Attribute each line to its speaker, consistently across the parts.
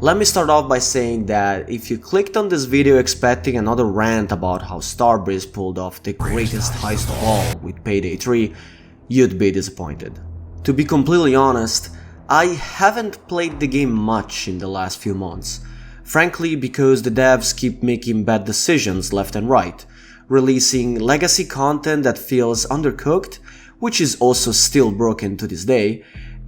Speaker 1: Let me start off by saying that if you clicked on this video expecting another rant about how Starbreeze pulled off the greatest heist of all with Payday 3, you'd be disappointed. To be completely honest, I haven't played the game much in the last few months, frankly because the devs keep making bad decisions left and right, releasing legacy content that feels undercooked, which is also still broken to this day,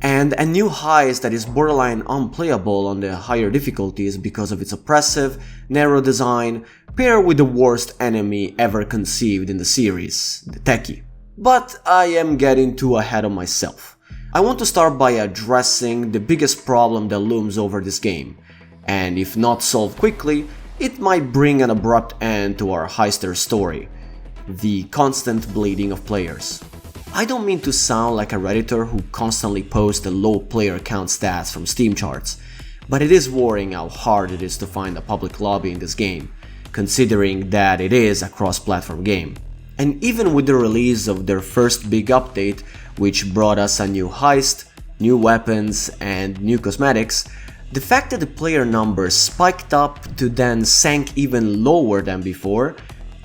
Speaker 1: and a new heist that is borderline unplayable on the higher difficulties because of its oppressive, narrow design, paired with the worst enemy ever conceived in the series, the Techie. But I am getting too ahead of myself. I want to start by addressing the biggest problem that looms over this game, and if not solved quickly, it might bring an abrupt end to our heister story: the constant bleeding of players. I don't mean to sound like a redditor who constantly posts the low player count stats from Steam charts, but it is worrying how hard it is to find a public lobby in this game, considering that it is a cross-platform game. And even with the release of their first big update, which brought us a new heist, new weapons, and new cosmetics, the fact that the player numbers spiked up to then sank even lower than before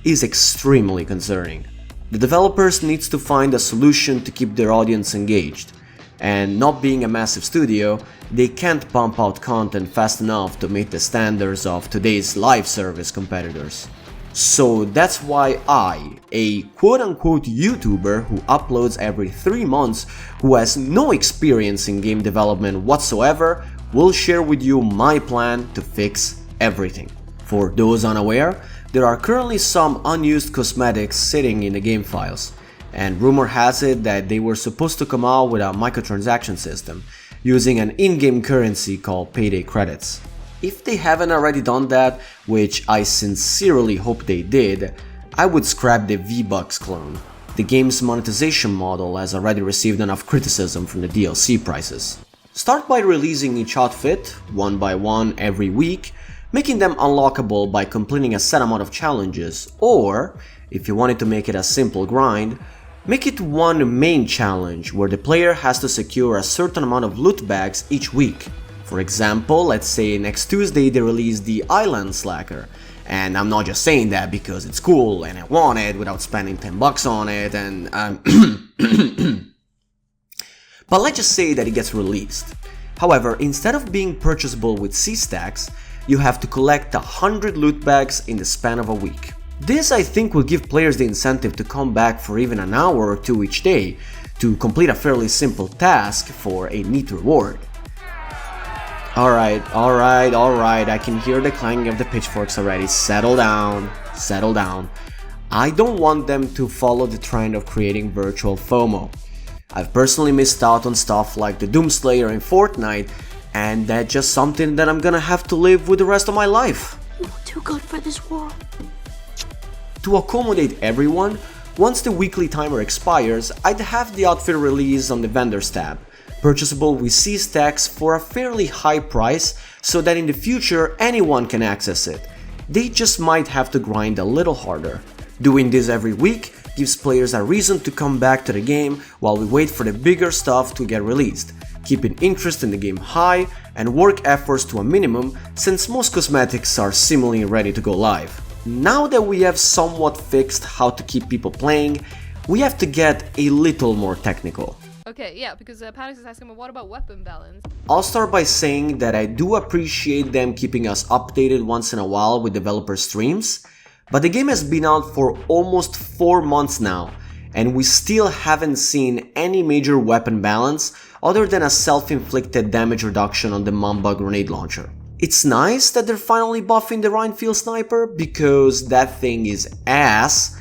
Speaker 1: is extremely concerning. The developers need to find a solution to keep their audience engaged, and not being a massive studio, they can't pump out content fast enough to meet the standards of today's live service competitors. So that's why I, a quote-unquote YouTuber who uploads every 3 months, who has no experience in game development whatsoever, will share with you my plan to fix everything. For those unaware, there are currently some unused cosmetics sitting in the game files, and rumor has it that they were supposed to come out with a microtransaction system, using an in-game currency called Payday credits. If they haven't already done that, which I sincerely hope they did, I would scrap the V-Bucks clone. The game's monetization model has already received enough criticism from the DLC prices. Start by releasing each outfit, one by one every week, making them unlockable by completing a set amount of challenges, or, if you wanted to make it a simple grind, make it one main challenge where the player has to secure a certain amount of loot bags each week. For example, let's say next Tuesday they release the Island Slacker, and I'm not just saying that because it's cool and I want it without spending $10 on it and but let's just say that it gets released. However, instead of being purchasable with C-stacks, you have to collect 100 loot bags in the span of a week. This I think will give players the incentive to come back for even an hour or two each day to complete a fairly simple task for a neat reward. Alright, I can hear the clanging of the pitchforks already. Settle down. I don't want them to follow the trend of creating virtual FOMO. I've personally missed out on stuff like the Doomslayer in Fortnite, and that's just something that I'm gonna have to live with the rest of my life.
Speaker 2: You're too good for this world.
Speaker 1: To accommodate everyone, once the weekly timer expires, I'd have the outfit released on the vendors tab, purchasable with C-stacks for a fairly high price so that in the future anyone can access it. They just might have to grind a little harder. Doing this every week gives players a reason to come back to the game while we wait for the bigger stuff to get released, keeping interest in the game high and work efforts to a minimum since most cosmetics are seemingly ready to go live. Now that we have somewhat fixed how to keep people playing, we have to get a little more technical.
Speaker 3: Okay, yeah, because Pannox is asking me, what about weapon balance?
Speaker 1: I'll start by saying that I do appreciate them keeping us updated once in a while with developer streams, but the game has been out for almost 4 months now, and we still haven't seen any major weapon balance other than a self-inflicted damage reduction on the Mamba grenade launcher. It's nice that they're finally buffing the Rhinefield sniper because that thing is ass,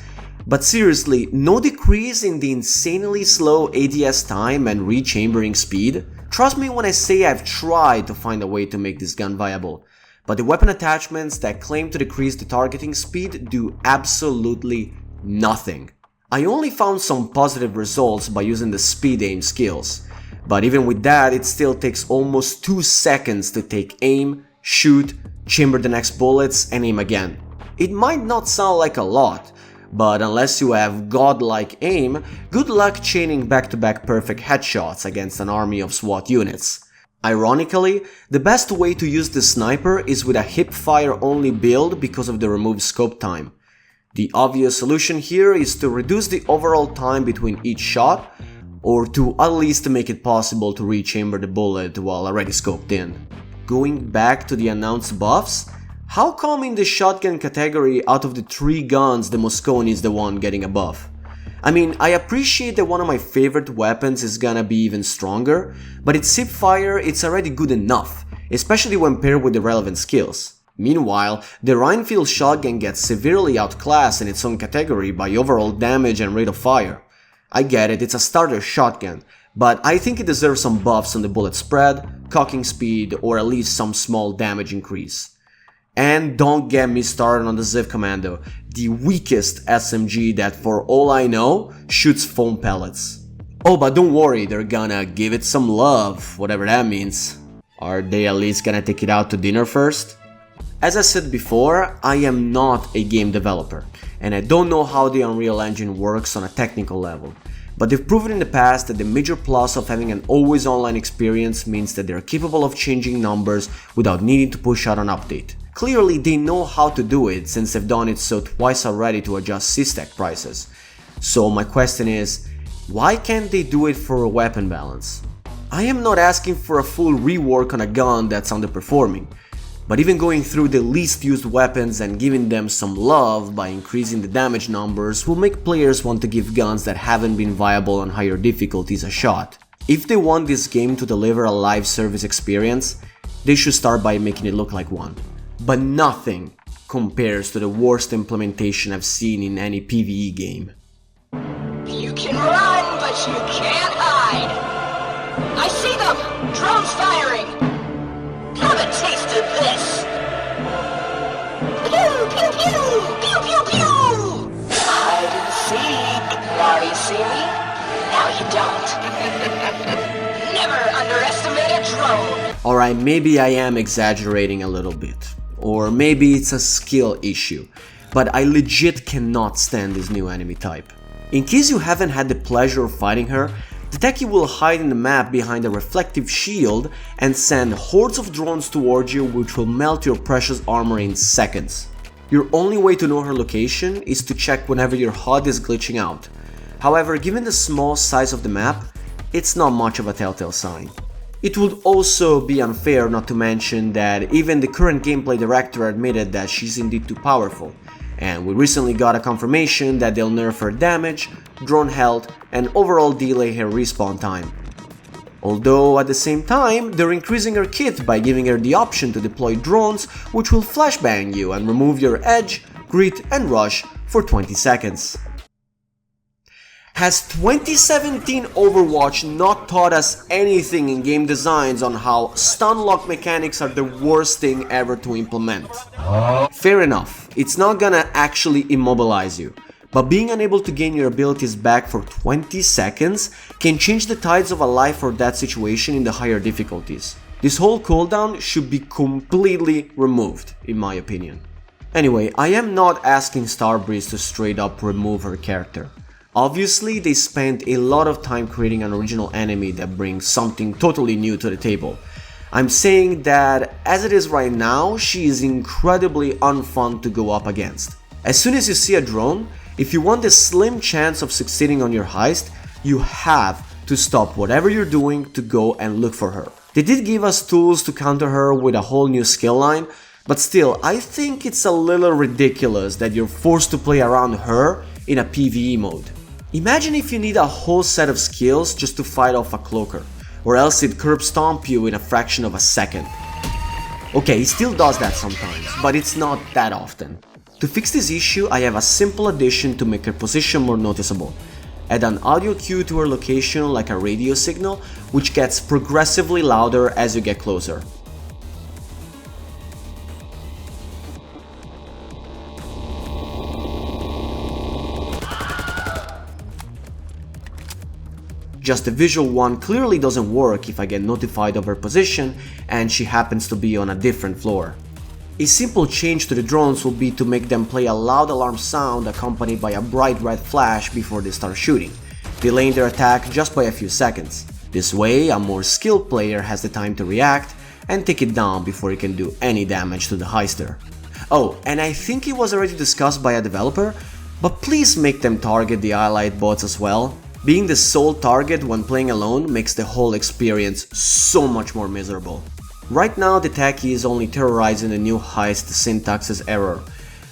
Speaker 1: but seriously, no decrease in the insanely slow ADS time and rechambering speed? Trust me when I say I've tried to find a way to make this gun viable, but the weapon attachments that claim to decrease the targeting speed do absolutely nothing. I only found some positive results by using the speed aim skills, but even with that it still takes almost 2 seconds to take aim, shoot, chamber the next bullets and aim again. It might not sound like a lot, but unless you have godlike aim, good luck chaining back-to-back perfect headshots against an army of SWAT units. Ironically, the best way to use the sniper is with a hip-fire only build because of the removed scope time. The obvious solution here is to reduce the overall time between each shot, or to at least make it possible to rechamber the bullet while already scoped in. Going back to the announced buffs, how come in the shotgun category out of the 3 guns the Moscone is the one getting a buff? I mean, I appreciate that one of my favorite weapons is gonna be even stronger, but its hipfire it's already good enough, especially when paired with the relevant skills. Meanwhile, the Rhinefield shotgun gets severely outclassed in its own category by overall damage and rate of fire. I get it, it's a starter shotgun, but I think it deserves some buffs on the bullet spread, cocking speed, or at least some small damage increase. And don't get me started on the Ziv Commando, the weakest SMG that for all I know, shoots foam pellets. Oh, but don't worry, they're gonna give it some love, whatever that means. Are they at least gonna take it out to dinner first? As I said before, I am not a game developer, and I don't know how the Unreal Engine works on a technical level. But they've proven in the past that the major plus of having an always online experience means that they're capable of changing numbers without needing to push out an update. Clearly they know how to do it since they've done it so twice already to adjust C-stack prices. So my question is, why can't they do it for a weapon balance? I am not asking for a full rework on a gun that's underperforming, but even going through the least used weapons and giving them some love by increasing the damage numbers will make players want to give guns that haven't been viable on higher difficulties a shot. If they want this game to deliver a live service experience, they should start by making it look like one. But nothing compares to the worst implementation I've seen in any PvE game.
Speaker 4: You can run, but you can't hide! I see them! Drones firing! Have a taste of this! Pew, pew, pew! Pew, pew, pew! Hide and seek! Now you see me? Now you don't. Never underestimate a drone!
Speaker 1: Alright, maybe I am exaggerating a little bit. Or maybe it's a skill issue, but I legit cannot stand this new enemy type. In case you haven't had the pleasure of fighting her, the Techie will hide in the map behind a reflective shield and send hordes of drones towards you which will melt your precious armor in seconds. Your only way to know her location is to check whenever your HUD is glitching out. However, given the small size of the map, it's not much of a telltale sign. It would also be unfair not to mention that even the current gameplay director admitted that she's indeed too powerful, and we recently got a confirmation that they'll nerf her damage, drone health, and overall delay her respawn time. Although at the same time, they're increasing her kit by giving her the option to deploy drones which will flashbang you and remove your edge, grit, and rush for 20 seconds. Has 2017 Overwatch not taught us anything in game designs on how stun lock mechanics are the worst thing ever to implement? Fair enough, it's not gonna actually immobilize you, but being unable to gain your abilities back for 20 seconds can change the tides of a life or death situation in the higher difficulties. This whole cooldown should be completely removed, in my opinion. Anyway, I am not asking Starbreeze to straight up remove her character. Obviously, they spent a lot of time creating an original enemy that brings something totally new to the table. I'm saying that as it is right now, she is incredibly unfun to go up against. As soon as you see a drone, if you want a slim chance of succeeding on your heist, you have to stop whatever you're doing to go and look for her. They did give us tools to counter her with a whole new skill line, but still, I think it's a little ridiculous that you're forced to play around her in a PvE mode. Imagine if you need a whole set of skills just to fight off a cloaker, or else it curb stomp you in a fraction of a second. Okay, he still does that sometimes, but it's not that often. To fix this issue, I have a simple addition to make her position more noticeable. Add an audio cue to her location like a radio signal, which gets progressively louder as you get closer. Just the visual one clearly doesn't work if I get notified of her position and she happens to be on a different floor. A simple change to the drones will be to make them play a loud alarm sound accompanied by a bright red flash before they start shooting, delaying their attack just by a few seconds. This way, a more skilled player has the time to react and take it down before it can do any damage to the heister. Oh, and I think it was already discussed by a developer, but please make them target the allied bots as well. Being the sole target when playing alone makes the whole experience so much more miserable. Right now the Techie is only terrorizing the new heist Syntax's error.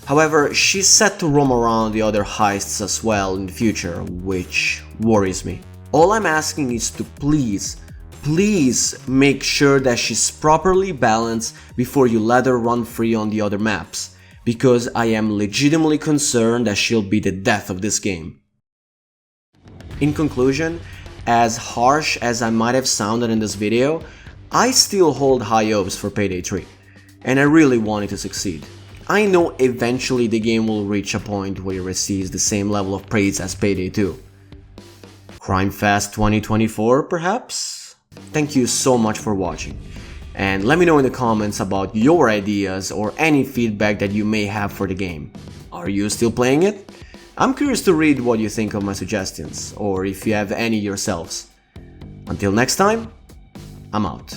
Speaker 1: However, she's set to roam around the other heists as well in the future, which worries me. All I'm asking is to please make sure that she's properly balanced before you let her run free on the other maps, because I am legitimately concerned that she'll be the death of this game. In conclusion, as harsh as I might have sounded in this video, I still hold high hopes for Payday 3, and I really want it to succeed. I know eventually the game will reach a point where it receives the same level of praise as Payday 2. Crime Fest 2024, perhaps? Thank you so much for watching, and let me know in the comments about your ideas or any feedback that you may have for the game. Are you still playing it? I'm curious to read what you think of my suggestions, or if you have any yourselves. Until next time, I'm out.